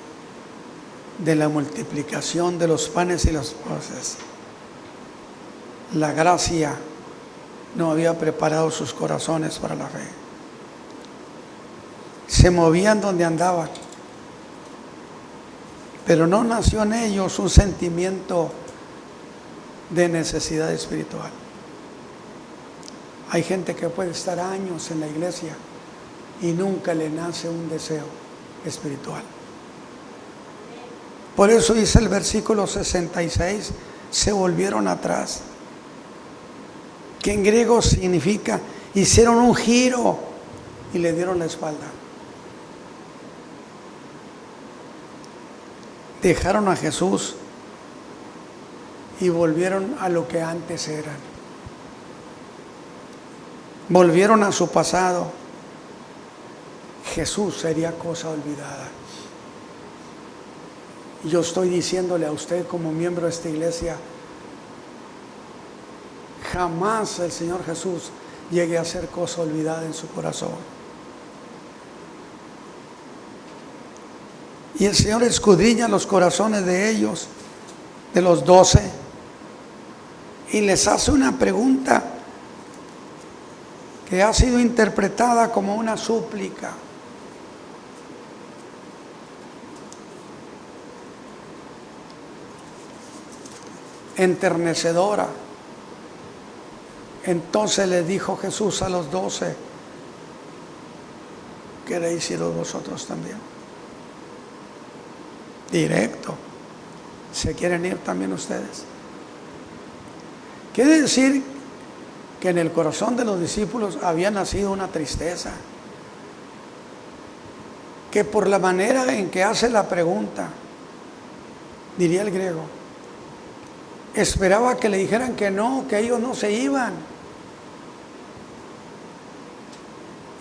de la multiplicación de los panes y los peces, la gracia no había preparado sus corazones para la fe. Se movían donde andaban, pero no nació en ellos un sentimiento de necesidad espiritual. Hay gente que puede estar años en la iglesia y nunca le nace un deseo espiritual. Por eso dice el versículo 66, se volvieron atrás, que en griego significa hicieron un giro y le dieron la espalda. Dejaron a Jesús y volvieron a lo que antes eran. Volvieron a su pasado. Jesús sería cosa olvidada. Yo estoy diciéndole a usted como miembro de esta iglesia, jamás el Señor Jesús llegue a ser cosa olvidada en su corazón. Y el Señor escudriña los corazones de ellos, de los 12, y les hace una pregunta que ha sido interpretada como una súplica. Enternecedora. Entonces le dijo Jesús a los 12, ¿queréis iros vosotros también? Directo. ¿Se quieren ir también ustedes? Quiere decir que en el corazón de los discípulos había nacido una tristeza, que por la manera en que hace la pregunta, diría el griego, esperaba que le dijeran que no, que ellos no se iban.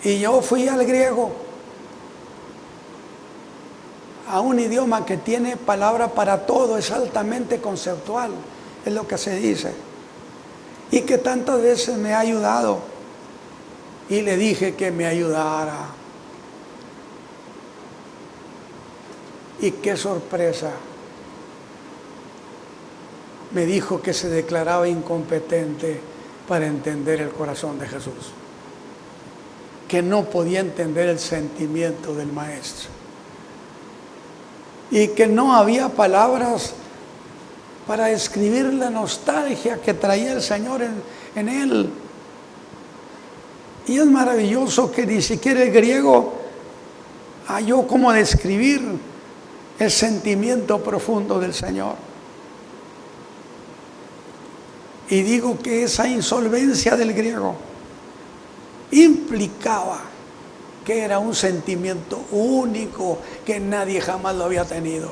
Y yo fui al griego, a un idioma que tiene palabra para todo, es altamente conceptual, es lo que se dice, y que tantas veces me ha ayudado, y le dije que me ayudara. Y qué sorpresa, me dijo que se declaraba incompetente para entender el corazón de Jesús, que no podía entender el sentimiento del Maestro, y que no había palabras para describir la nostalgia que traía el Señor en él. Y es maravilloso que ni siquiera el griego halló cómo describir el sentimiento profundo del Señor. Y digo que esa insolvencia del griego implicaba que era un sentimiento único que nadie jamás lo había tenido.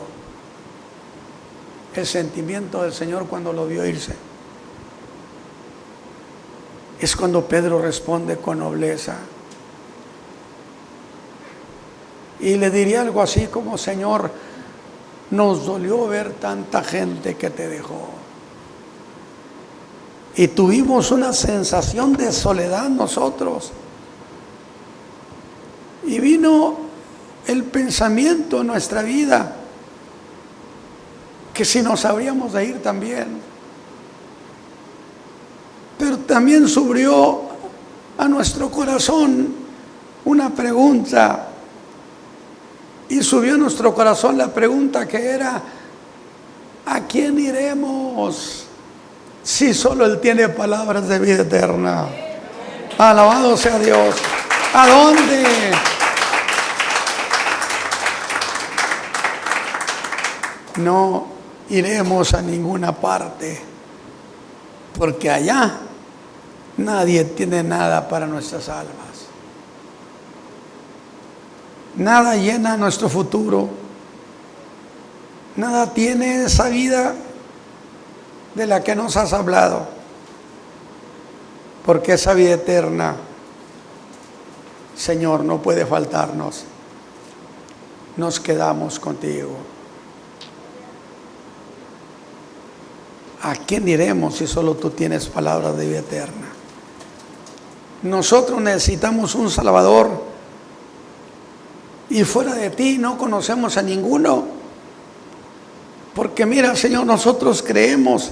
El sentimiento del Señor cuando lo vio irse. Es cuando Pedro responde con nobleza. Y le diría algo así como: Señor, nos dolió ver tanta gente que te dejó. Y tuvimos una sensación de soledad nosotros. Y vino el pensamiento en nuestra vida que si nos habríamos de ir también. Pero también subió a nuestro corazón una pregunta. Y subió a nuestro corazón la pregunta que era: ¿a quién iremos si solo Él tiene palabras de vida eterna? Alabado sea Dios. ¿A dónde? No iremos a ninguna parte, porque allá nadie tiene nada para nuestras almas. Nada llena nuestro futuro. Nada tiene esa vida de la que nos has hablado. Porque esa vida eterna, Señor, no puede faltarnos. Nos quedamos contigo. ¿A quién iremos si solo tú tienes palabras de vida eterna? Nosotros necesitamos un Salvador. Y fuera de ti no conocemos a ninguno. Porque mira, Señor, nosotros creemos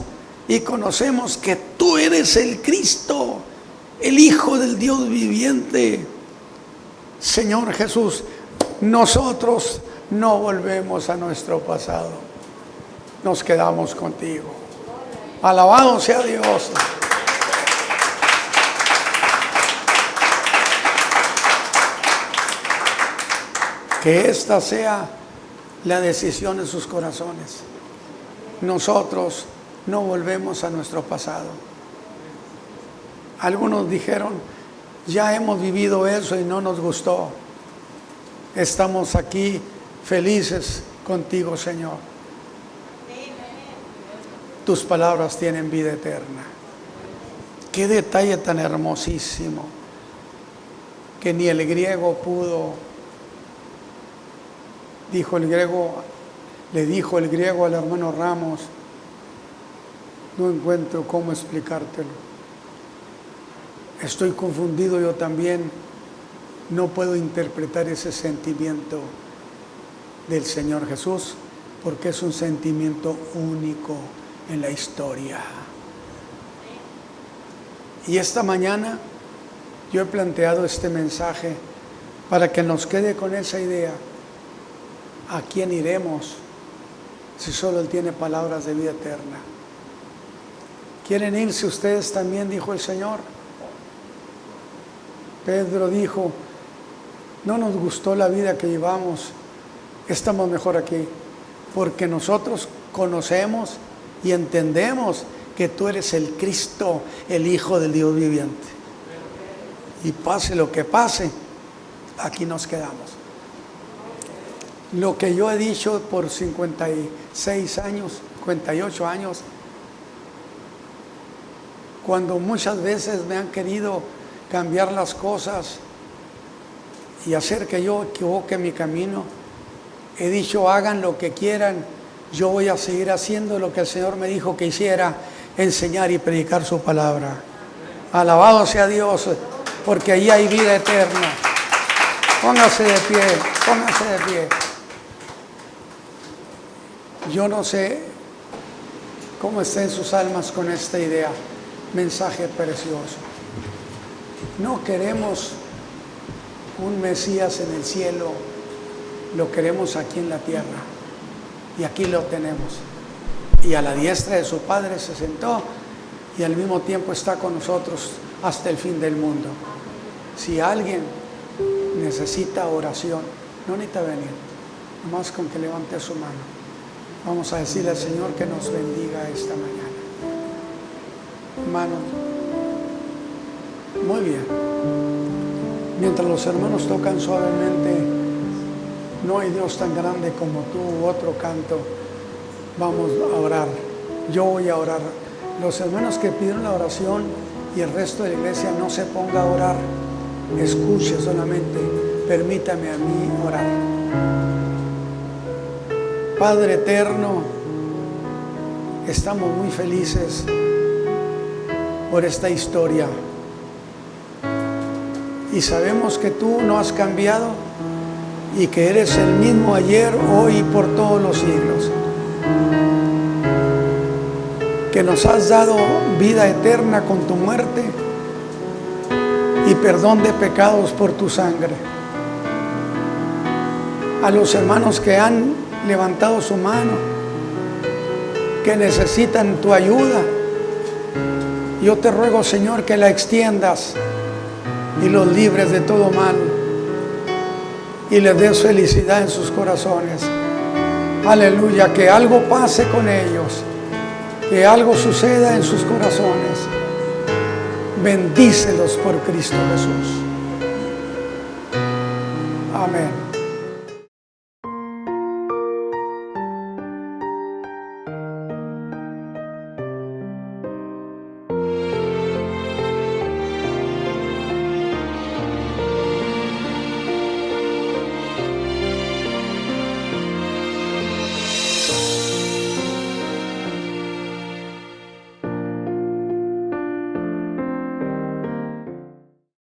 y conocemos que tú eres el Cristo, el Hijo del Dios viviente. Señor Jesús, nosotros no volvemos a nuestro pasado. Nos quedamos contigo. Alabado sea Dios. Que esta sea la decisión de sus corazones. Nosotros no volvemos a nuestro pasado. Algunos dijeron: ya hemos vivido eso y no nos gustó. Estamos aquí felices contigo, Señor. Tus palabras tienen vida eterna. Qué detalle tan hermosísimo, que ni el griego pudo. Le dijo el griego al hermano Ramos: no encuentro cómo explicártelo. Estoy confundido yo también. No puedo interpretar ese sentimiento del Señor Jesús, porque es un sentimiento único en la historia. Y esta mañana yo he planteado este mensaje para que nos quede con esa idea. ¿A quién iremos si solo Él tiene palabras de vida eterna? ¿Quieren irse ustedes también?, dijo el Señor. Pedro dijo: no nos gustó la vida que llevamos, estamos mejor aquí, porque nosotros conocemos y entendemos que tú eres el Cristo, el Hijo del Dios viviente. Y pase lo que pase, aquí nos quedamos. Lo que yo he dicho por 56 años, 58 años, cuando muchas veces me han querido cambiar las cosas y hacer que yo equivoque mi camino, he dicho: hagan lo que quieran, yo voy a seguir haciendo lo que el Señor me dijo que hiciera, enseñar y predicar su palabra. Alabado sea Dios, porque allí hay vida eterna. Póngase de pie, póngase de pie. Yo no sé cómo estén sus almas con esta idea, mensaje precioso. No queremos un Mesías en el cielo, lo queremos aquí en la tierra, y aquí lo tenemos. Y a la diestra de su Padre se sentó, y al mismo tiempo está con nosotros hasta el fin del mundo. Si alguien necesita oración, no necesita venir, nomás con que levante su mano. Vamos a decirle al Señor que nos bendiga esta mañana. Hermanos, muy bien. Mientras los hermanos tocan suavemente No hay Dios tan grande como tú, otro canto. Vamos a orar. Yo voy a orar. Los hermanos que pidieron la oración y el resto de la iglesia no se ponga a orar. Escuche solamente. Permítame a mí orar. Padre eterno, estamos muy felices por esta historia. Y sabemos que tú no has cambiado y que eres el mismo ayer, hoy y por todos los siglos. Que nos has dado vida eterna con tu muerte y perdón de pecados por tu sangre. A los hermanos que han levantado su mano, que necesitan tu ayuda, yo te ruego, Señor, que la extiendas y los libres de todo mal y les des felicidad en sus corazones. Aleluya, que algo pase con ellos, que algo suceda en sus corazones. Bendícelos por Cristo Jesús. Amén.